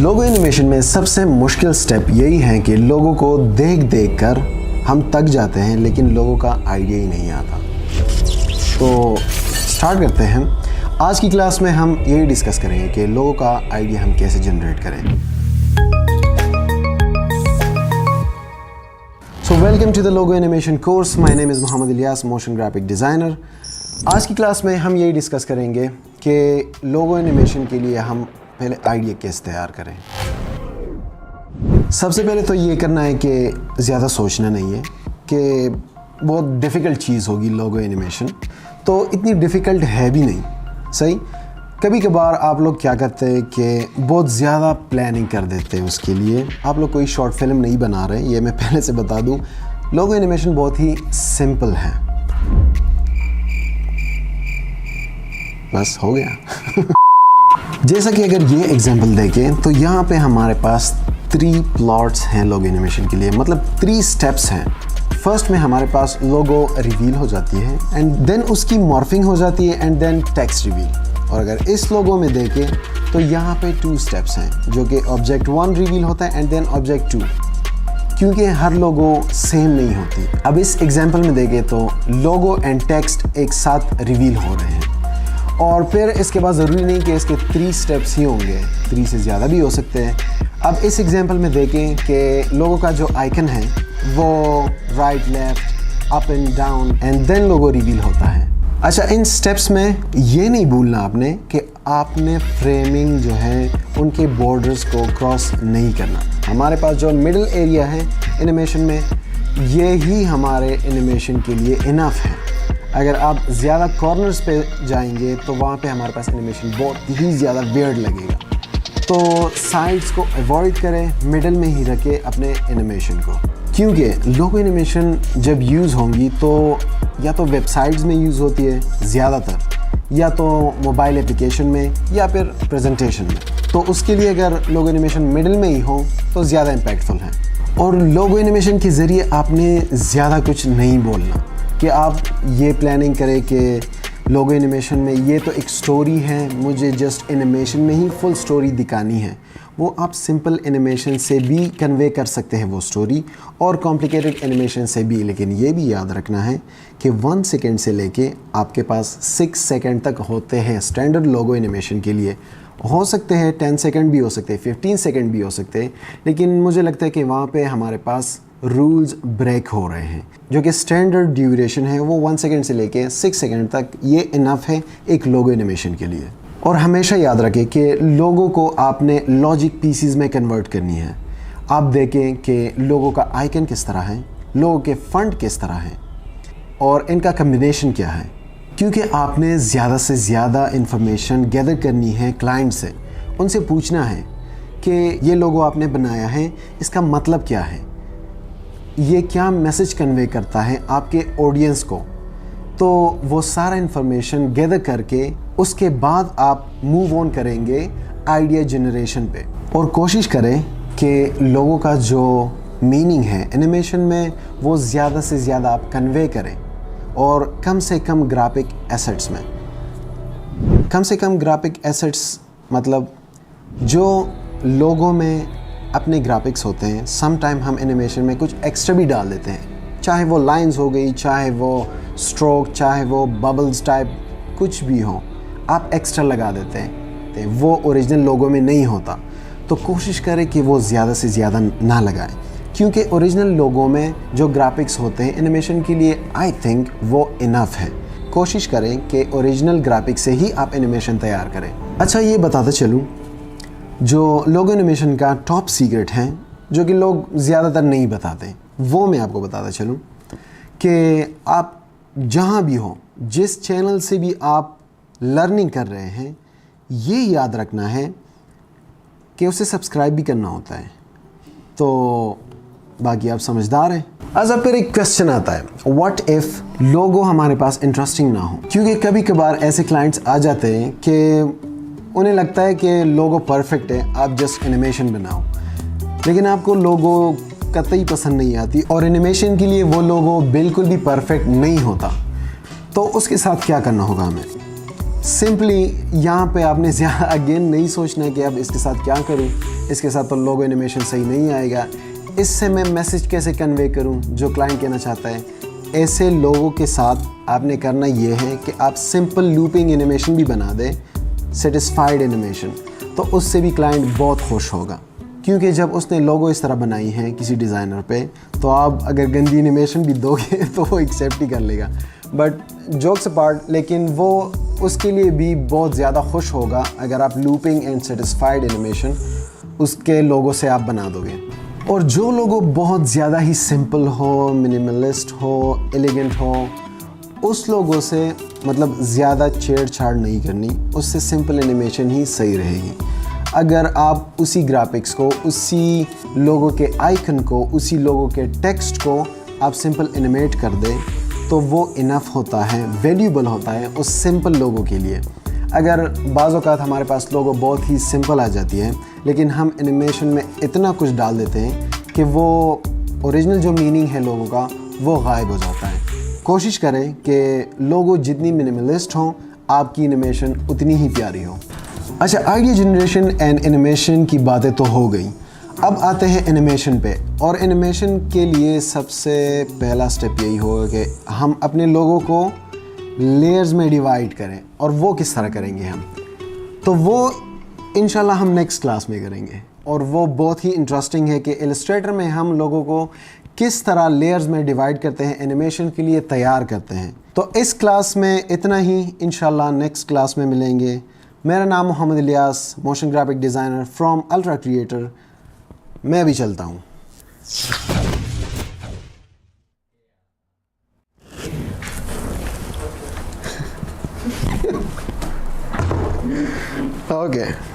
लोगो animation में सबसे मुश्किल स्टेप यही है कि लोगों को देख देख कर हम थक जाते हैं, लेकिन लोगों का आइडिया ही नहीं आता। तो स्टार्ट करते हैं। आज की क्लास में हम यही डिस्कस करेंगे कि लोगों का आइडिया हम कैसे जनरेट करें। So welcome to the logo animation course. My name is Mohammad Ilyas, motion graphic designer. आज की क्लास में हम यही डिस्कस करेंगे कि लोगो एनिमेशन के लिए हम पहले आइडिया कैसे तैयार करें। सबसे पहले तो ये करना है कि ज़्यादा सोचना नहीं है कि बहुत डिफ़िकल्ट चीज़ होगी लोगो एनिमेशन, तो इतनी डिफ़िकल्ट है भी नहीं। सही, कभी कभार आप लोग क्या करते हैं कि बहुत ज़्यादा प्लानिंग कर देते हैं उसके लिए। आप लोग कोई शॉर्ट फिल्म नहीं बना रहे, ये मैं पहले से बता दूं। लोगो एनिमेशन बहुत ही सिंपल है, बस हो गया। जैसा कि अगर ये एग्जांपल देखें तो यहाँ पे हमारे पास 3 प्लॉट्स हैं लोगो एनिमेशन के लिए, मतलब 3 स्टेप्स हैं। फर्स्ट में हमारे पास लोगो रिवील हो जाती है एंड देन उसकी मॉर्फिंग हो जाती है एंड देन टेक्स्ट रिवील। और अगर इस लोगो में देखें तो यहाँ पे 2 स्टेप्स हैं, जो कि ऑब्जेक्ट 1 रिवील होता है एंड देन ऑब्जेक्ट 2, क्योंकि हर लोगो सेम नहीं होती। अब इस एग्जांपल में देखें तो लोगो एंड टेक्स्ट एक साथ रिवील हो रहे हैं, और फिर इसके बाद ज़रूरी नहीं कि इसके 3 स्टेप्स ही होंगे, 3 से ज़्यादा भी हो सकते हैं। अब इस एग्जांपल में देखें कि लोगो का जो आइकन है वो right, left, up and down and then logo reveal होता है। अच्छा, इन स्टेप्स में ये नहीं भूलना आपने कि आपने फ्रेमिंग जो है उनके बॉर्डर्स को क्रॉस नहीं करना। हमारे पास जो मिडिल एरिया है एनिमेशन में, ये ही हमारे एनिमेशन के लिए इनफ है। अगर आप ज़्यादा कॉर्नर्स पे जाएंगे तो वहाँ पे हमारे पास एनिमेशन बहुत ही ज़्यादा वियर्ड लगेगा। तो साइड्स को अवॉइड करें, मिडिल में ही रखें अपने एनिमेशन को, क्योंकि लोगो एनिमेशन जब यूज़ होंगी तो या तो वेबसाइट्स में यूज़ होती है ज़्यादातर, या तो मोबाइल एप्लीकेशन में, या फिर प्रेजेंटेशन में। तो उसके लिए अगर लोगो एनिमेशन मिडिल में ही हो तो ज़्यादा इम्पैक्टफुल है। और लोगो एनिमेशन के ज़रिए आपने ज़्यादा कुछ नहीं बोलना कि आप ये प्लानिंग करें कि लोगो एनिमेशन में ये तो एक स्टोरी है, मुझे जस्ट एनिमेशन में ही फुल स्टोरी दिखानी है। वो आप सिंपल एनिमेशन से भी कन्वे कर सकते हैं वो स्टोरी, और कॉम्प्लिकेटेड एनिमेशन से भी। लेकिन ये भी याद रखना है कि 1 सेकेंड से लेके आपके पास 6 सेकेंड तक होते हैं स्टैंडर्ड लोगो एनिमेशन के लिए। हो सकते हैं 10 सेकेंड भी हो सकते हैं, 15 सेकेंड भी हो सकते हैं, लेकिन मुझे लगता है कि वहाँ पे हमारे पास रूल्स ब्रेक हो रहे हैं। जो कि स्टैंडर्ड ड्यूरेशन है वो 1 सेकेंड से लेके 6 सेकेंड तक, ये इनफ है एक लोगो एनिमेशन के लिए। और हमेशा याद रखें कि लोगो को आपने लॉजिक पीसीज में कन्वर्ट करनी है। आप देखें कि लोगो का आइकन किस तरह है, लोगो के फंट किस तरह है, और इनका कम्बिनेशन क्या है, क्योंकि आपने ज़्यादा से ज़्यादा इंफॉर्मेशन गैदर करनी है क्लाइंट से। उनसे पूछना है कि ये लोगो आपने बनाया है, इसका मतलब क्या है, ये क्या मैसेज कन्वे करता है आपके ऑडियंस को। तो वो सारा इन्फॉर्मेशन गैदर करके उसके बाद आप मूव ऑन करेंगे आइडिया जनरेशन पे। और कोशिश करें कि लोगों का जो मीनिंग है एनिमेशन में वो ज़्यादा से ज़्यादा आप कन्वे करें, और कम से कम ग्राफिक एसेट्स में। कम से कम ग्राफिक एसेट्स मतलब जो लोगों में अपने ग्राफिक्स होते हैं। सम टाइम हम एनिमेशन में कुछ एक्स्ट्रा भी डाल देते हैं, चाहे वो लाइंस हो गई, चाहे वो स्ट्रोक, चाहे वो बबल्स टाइप कुछ भी हो, आप एक्स्ट्रा लगा देते हैं, वो ओरिजिनल लोगो में नहीं होता। तो कोशिश करें कि वो ज़्यादा से ज़्यादा ना लगाएं, क्योंकि ओरिजिनल लोगो में जो ग्राफिक्स होते हैं एनिमेशन के लिए, आई थिंक वो इनफ है। कोशिश करें कि ओरिजिनल ग्राफिक्स से ही आप एनिमेशन तैयार करें। अच्छा, ये बताता चलूँ, जो लोगो एनिमेशन का टॉप सीक्रेट है जो कि लोग ज़्यादातर नहीं बताते, वो मैं आपको बताता चलूँ कि आप जहाँ भी हो, जिस चैनल से भी आप लर्निंग कर रहे हैं, ये याद रखना है कि उसे सब्सक्राइब भी करना होता है। तो बाकी आप समझदार हैं। अच्छा, फिर एक क्वेश्चन आता है, व्हाट इफ़ लोगो हमारे पास इंटरेस्टिंग ना हो, क्योंकि कभी कभार ऐसे क्लाइंट्स आ जाते हैं कि उन्हें लगता है कि लोगो परफेक्ट है, आप जस्ट एनिमेशन बनाओ, लेकिन आपको लोगो कतई पसंद नहीं आती, और एनिमेशन के लिए वो लोगो बिल्कुल भी परफेक्ट नहीं होता। तो उसके साथ क्या करना होगा हमें? सिंपली यहाँ पे आपने ज़्यादा अगेन नहीं सोचना है कि अब इसके साथ क्या करूँ, इसके साथ तो लोगो एनिमेशन सही नहीं आएगा, इससे मैं मैसेज कैसे कन्वे करूँ जो क्लाइंट कहना चाहता है। ऐसे लोगों के साथ आपने करना ये है कि आप सिंपल लूपिंग एनिमेशन भी बना दें, सेटिस्फाइड एनिमेशन, तो उससे भी क्लाइंट बहुत खुश होगा। क्योंकि जब उसने लोगो इस तरह बनाई है किसी डिज़ाइनर पे, तो आप अगर गंदी एनिमेशन भी दोगे तो वो एक्सेप्ट ही कर लेगा। बट जोक्स अपार्ट, लेकिन वो उसके लिए भी बहुत ज़्यादा खुश होगा अगर आप लूपिंग एंड सेटिस्फाइड एनिमेशन उसके लोगो से आप बना दोगे। और जो लोगो बहुत ज़्यादा ही सिंपल हो, मिनिमलिस्ट हो, एलिगेंट हो, उस लोगों से मतलब ज़्यादा छेड़छाड़ नहीं करनी, उससे सिंपल एनिमेशन ही सही रहेगी। अगर आप उसी ग्राफिक्स को, उसी लोगो के आइकन को, उसी लोगो के टेक्स्ट को आप सिंपल एनिमेट कर दें तो वो इनफ होता है, वैल्यूबल होता है उस सिंपल लोगो के लिए। अगर बाज़ औक़ात हमारे पास लोगो बहुत ही सिंपल आ जाती है, लेकिन हम एनिमेशन में इतना कुछ डाल देते हैं कि वो ओरिजिनल जो मीनिंग है लोगों का वो गायब हो जाता है। कोशिश करें कि लोगो जितनी मिनिमलिस्ट हो, आपकी एनिमेशन उतनी ही प्यारी हो। अच्छा, आइडिया जनरेशन एंड एनिमेशन की बातें तो हो गई, अब आते हैं एनिमेशन पे। और एनिमेशन के लिए सबसे पहला स्टेप यही होगा कि हम अपने लोगों को लेयर्स में डिवाइड करें। और वो किस तरह करेंगे हम, तो वो इंशाल्लाह हम नेक्स्ट क्लास में करेंगे। और वो बहुत ही इंटरेस्टिंग है कि इलस्ट्रेटर में हम लोगों को किस तरह लेयर्स में डिवाइड करते हैं, एनिमेशन के लिए तैयार करते हैं। तो इस क्लास में इतना ही, इंशाल्लाह नेक्स्ट क्लास में मिलेंगे। मेरा नाम Mohammad Ilyas, motion graphic designer from ultra creator. मैं अभी चलता हूँ। ओके।